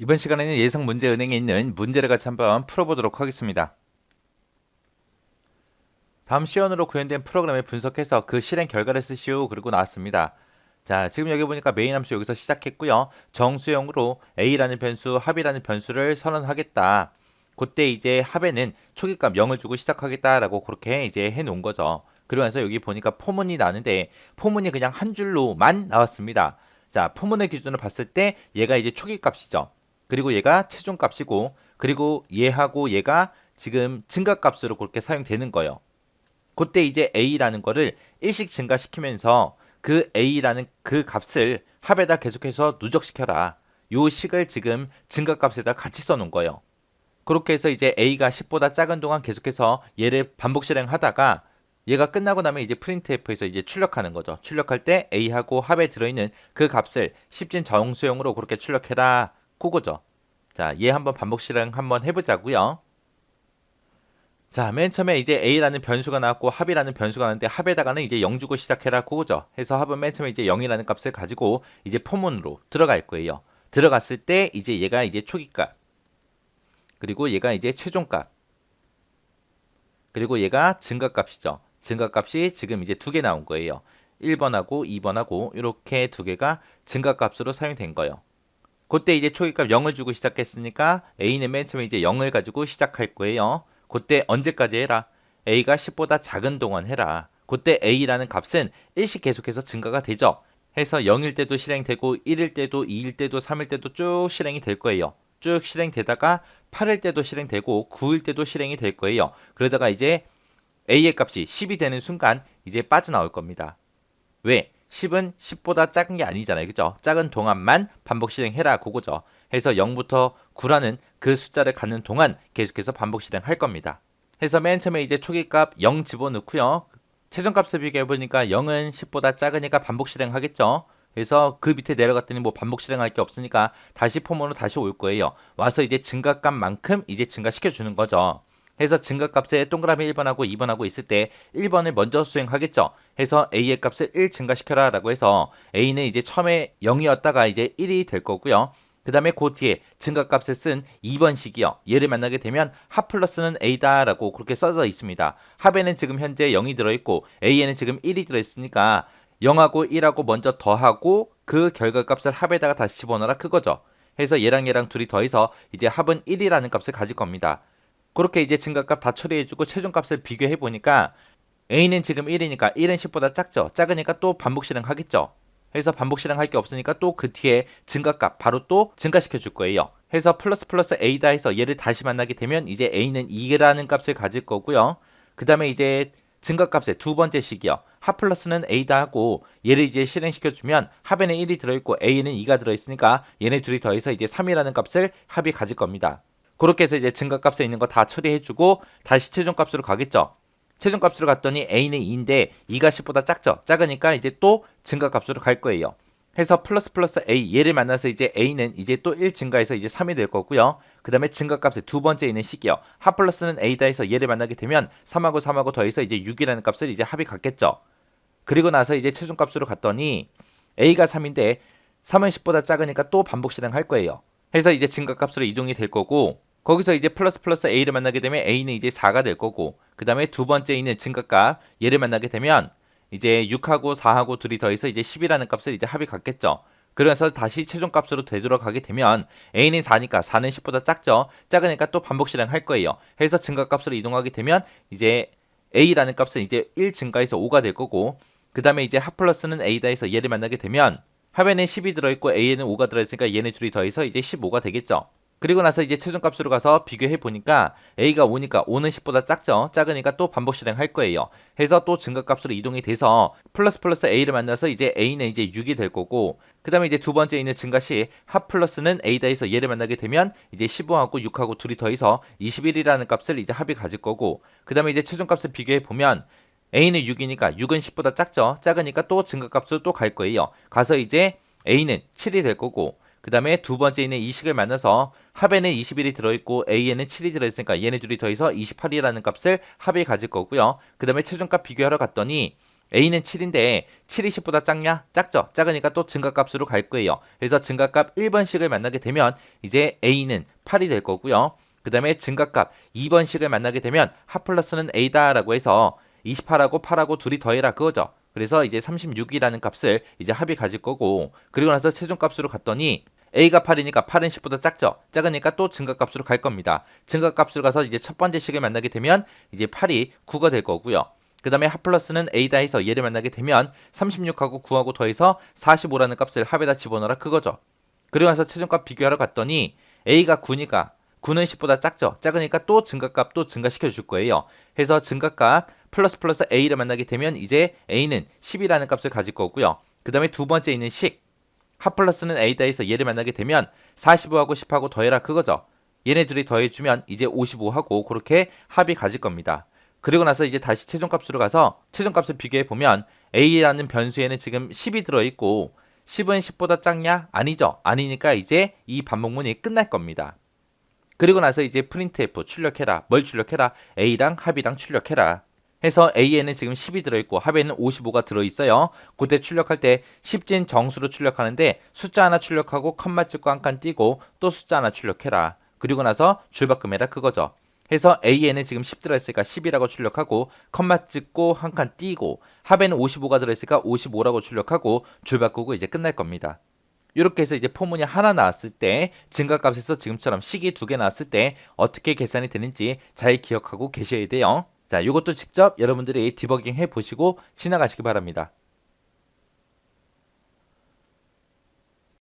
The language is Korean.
이번 시간에는 예상 문제 은행에 있는 문제를 같이 한번 풀어보도록 하겠습니다. 다음 시연으로 구현된 프로그램을 분석해서 그 실행 결과를 쓰시오. 그리고 나왔습니다. 자, 지금 여기 보니까 메인 함수 여기서 시작했고요. 정수형으로 a라는 변수, 합이라는 변수를 선언하겠다. 그때 이제 합에는 초기값 0을 주고 시작하겠다라고 그렇게 이제 해놓은 거죠. 그러면서 여기 보니까 포문이 나는데 포문이 그냥 한 줄로만 나왔습니다. 자, 포문의 기준으로 봤을 때 얘가 이제 초기값이죠. 그리고 얘가 최종값이고, 그리고 얘하고 얘가 지금 증가값으로 그렇게 사용되는 거예요. 그때 이제 a라는 거를 1씩 증가시키면서 그 a라는 그 값을 합에다 계속해서 누적시켜라. 요 식을 지금 증가값에다 같이 써놓은 거예요. 그렇게 해서 이제 a가 10보다 작은 동안 계속해서 얘를 반복 실행하다가 얘가 끝나고 나면 이제 printf에서 이제 출력하는 거죠. 출력할 때 a하고 합에 들어있는 그 값을 10진 정수형으로 그렇게 출력해라. 그거죠. 자, 얘 한번 반복 실행 한번 해보자고요. 자, 맨 처음에 이제 a라는 변수가 나왔고 합이라는 변수가 나왔는데 합에다가는 이제 0 주고 시작해라 그거죠. 해서 합은 맨 처음에 이제 0이라는 값을 가지고 이제 포문으로 들어갈 거예요. 들어갔을 때 이제 얘가 이제 초기값, 그리고 얘가 이제 최종값, 그리고 얘가 증가값이죠. 증가값이 지금 이제 두 개 나온 거예요. 1번하고 2번하고 이렇게 두 개가 증가값으로 사용된 거예요. 그때 이제 초기값 0을 주고 시작했으니까 a는 맨 처음에 이제 0을 가지고 시작할 거예요. 그때 언제까지 해라? a가 10보다 작은 동안 해라. 그때 a라는 값은 1씩 계속해서 증가가 되죠. 해서 0일 때도 실행되고 1일 때도 2일 때도 3일 때도 쭉 실행이 될 거예요. 쭉 실행되다가 8일 때도 실행되고 9일 때도 실행이 될 거예요. 그러다가 이제 a의 값이 10이 되는 순간 이제 빠져나올 겁니다. 왜? 10은 10보다 작은 게 아니잖아요. 그죠? 작은 동안만 반복 실행해라. 그거죠. 해서 0부터 9라는 그 숫자를 갖는 동안 계속해서 반복 실행할 겁니다. 해서 맨 처음에 이제 초기값 0 집어넣고요. 최종값을 비교해보니까 0은 10보다 작으니까 반복 실행하겠죠. 그래서 그 밑에 내려갔더니 뭐 반복 실행할 게 없으니까 다시 폼으로 다시 올 거예요. 와서 이제 증가값만큼 이제 증가시켜 주는 거죠. 해서 증가값에 동그라미 1번하고 2번하고 있을 때 1번을 먼저 수행하겠죠. 해서 a의 값을 1 증가시켜라 라고 해서 a는 이제 처음에 0이었다가 이제 1이 될 거고요. 그 다음에 그 뒤에 증가값을 쓴 2번식이요. 얘를 만나게 되면 합 플러스는 a다 라고 그렇게 써져 있습니다. 합에는 지금 현재 0이 들어있고 a에는 지금 1이 들어있으니까 0하고 1하고 먼저 더하고 그 결과값을 합에다가 다시 집어넣어라 그거죠. 해서 얘랑 얘랑 둘이 더해서 이제 합은 1이라는 값을 가질 겁니다. 그렇게 이제 증가값 다 처리해주고 최종값을 비교해보니까 a는 지금 1이니까 1은 10보다 작죠. 작으니까 또 반복 실행하겠죠. 해서 반복 실행할 게 없으니까 또 그 뒤에 증가값 바로 또 증가시켜 줄 거예요. 해서 플러스 플러스 a다 해서 얘를 다시 만나게 되면 이제 a는 2라는 값을 가질 거고요. 그 다음에 이제 증가값의 두 번째 식이요. 합 플러스는 a다 하고 얘를 이제 실행시켜주면 합에는 1이 들어있고 a는 2가 들어있으니까 얘네 둘이 더해서 이제 3이라는 값을 합이 가질 겁니다. 그렇게 해서 이제 증가값에 있는 거 다 처리해주고 다시 최종값으로 가겠죠. 최종값으로 갔더니 a는 2인데 2가 10보다 작죠. 작으니까 이제 또 증가값으로 갈 거예요. 해서 플러스 플러스 a 얘를 만나서 이제 a는 이제 또 1 증가해서 이제 3이 될 거고요. 그 다음에 증가값의 두 번째 있는 식이요. 합 플러스는 a다 해서 얘를 만나게 되면 3하고 3하고 더해서 이제 6이라는 값을 이제 합이 갖겠죠. 그리고 나서 이제 최종값으로 갔더니 a가 3인데 3은 10보다 작으니까 또 반복 실행할 거예요. 해서 이제 증가값으로 이동이 될 거고 거기서 이제 플러스 플러스 a를 만나게 되면 a는 이제 4가 될 거고 그 다음에 두 번째 있는 증가값 얘를 만나게 되면 이제 6하고 4하고 둘이 더해서 이제 10이라는 값을 이제 합이 갖겠죠. 그래서 다시 최종값으로 되돌아가게 되면 a는 4니까 4는 10보다 작죠. 작으니까 또 반복 실행할 거예요. 해서 증가값으로 이동하게 되면 이제 a라는 값은 이제 1 증가해서 5가 될 거고 그 다음에 이제 합 플러스는 a다 해서 얘를 만나게 되면 합에는 10이 들어있고 a에는 5가 들어있으니까 얘네 둘이 더해서 이제 15가 되겠죠. 그리고 나서 이제 최종값으로 가서 비교해 보니까 a가 5니까 5는 10보다 작죠. 작으니까 또 반복 실행할 거예요. 해서 또 증가값으로 이동이 돼서 플러스 플러스 a를 만나서 이제 a는 이제 6이 될 거고 그 다음에 이제 두 번째 있는 증가시 합 플러스는 a다 해서 얘를 만나게 되면 이제 15하고 6하고 둘이 더해서 21이라는 값을 이제 합이 가질 거고 그 다음에 이제 최종값을 비교해 보면 a는 6이니까 6은 10보다 작죠. 작으니까 또 증가값으로 또 갈 거예요. 가서 이제 a는 7이 될 거고 그 다음에 두 번째 있는 이 식을 만나서 합에는 21이 들어있고 a에는 7이 들어있으니까 얘네 둘이 더해서 28이라는 값을 합이 가질 거고요. 그 다음에 최종값 비교하러 갔더니 A는 7인데 7이 10보다 작냐? 작죠? 작으니까 또 증가값으로 갈 거예요. 그래서 증가값 1번씩을 만나게 되면 이제 A는 8이 될 거고요. 그 다음에 증가값 2번씩을 만나게 되면 합 플러스는 A다라고 해서 28하고 8하고 둘이 더해라 그거죠. 그래서 이제 36이라는 값을 이제 합이 가질 거고, 그리고 나서 최종값으로 갔더니 A가 8이니까 8은 10보다 작죠. 작으니까 또 증가값으로 갈 겁니다. 증가값으로 가서 이제 첫 번째 식을 만나게 되면 이제 8이 9가 될 거고요. 그 다음에 합 플러스는 A다 해서 얘를 만나게 되면 36하고 9하고 더해서 45라는 값을 합에다 집어넣어라 그거죠. 그리고 나서 최종값 비교하러 갔더니 A가 9니까 9는 10보다 작죠. 작으니까 또 증가값도 증가시켜 줄 거예요. 해서 증가값 플러스 플러스 A를 만나게 되면 이제 A는 10이라는 값을 가질 거고요. 그 다음에 두 번째 있는 식 합 플러스는 A다 해서 얘를 만나게 되면 45하고 10하고 더해라 그거죠. 얘네 둘이 더해주면 이제 55하고 그렇게 합이 가질 겁니다. 그리고 나서 이제 다시 최종값으로 가서 최종값을 비교해 보면 A라는 변수에는 지금 10이 들어있고 10은 10보다 작냐? 아니죠. 아니니까 이제 이 반복문이 끝날 겁니다. 그리고 나서 이제 프린트F 출력해라. 뭘 출력해라? A랑 합이랑 출력해라. 해서 A에는 지금 10이 들어있고 합에는 55가 들어있어요. 그때 출력할 때 10진 정수로 출력하는데 숫자 하나 출력하고 컴마 찍고 한 칸 띄고 또 숫자 하나 출력해라. 그리고 나서 줄바꿈해라 그거죠. 해서 A에는 지금 10 들어있으니까 10이라고 출력하고 컴마 찍고 한 칸 띄고 합에는 55가 들어있으니까 55라고 출력하고 줄 바꾸고 이제 끝날 겁니다. 이렇게 해서 이제 포문이 하나 나왔을 때 증가값에서 지금처럼 식이 두 개 나왔을 때 어떻게 계산이 되는지 잘 기억하고 계셔야 돼요. 자, 이것도 직접 여러분들이 디버깅 해보시고 지나가시기 바랍니다.